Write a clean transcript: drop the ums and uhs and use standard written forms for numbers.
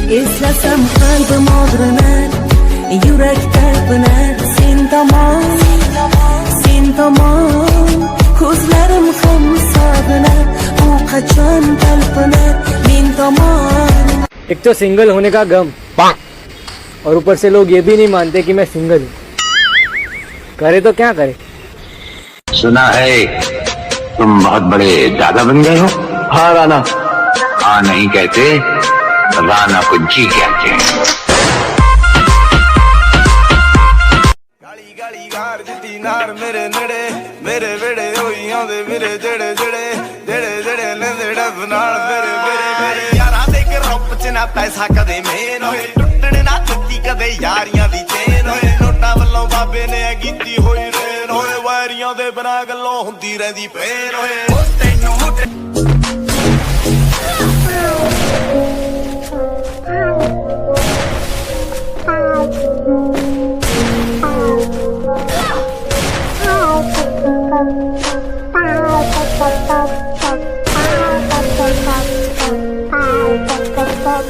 Eslasam qalbim og'rinar, yurak talpinar. Sen tomon ko'zlarim ham sog'inar. U qachon talpinar men tomon. एक तो single होने का गम और ऊपर से लोग ये भी नहीं मानते कि मैं सिंगल हूँ। करे तो क्या करे। सुना है तुम बहुत बड़े दादा बन गए हो। हाँ राणा। हाँ नहीं कहते, राणा को जी कहते हैं। गाली गाली गार जिती नार मेरे नड़े मेरे वेड़े होई आंदे मेरे जड़े जड़े जड़े जड़े लेंदे डब नाल मेरे मेरे मेरे यारा दे के रुप च ना पैसा कदे मेन होए टुटने ना दित्ती कदे यारियां दी चेन होए नोटा वल्लों बाबे ने कीती होई रेन होए वारियां दे बना गल्लों हुंदी रहंदी फेर होए ओ तैनू Bye.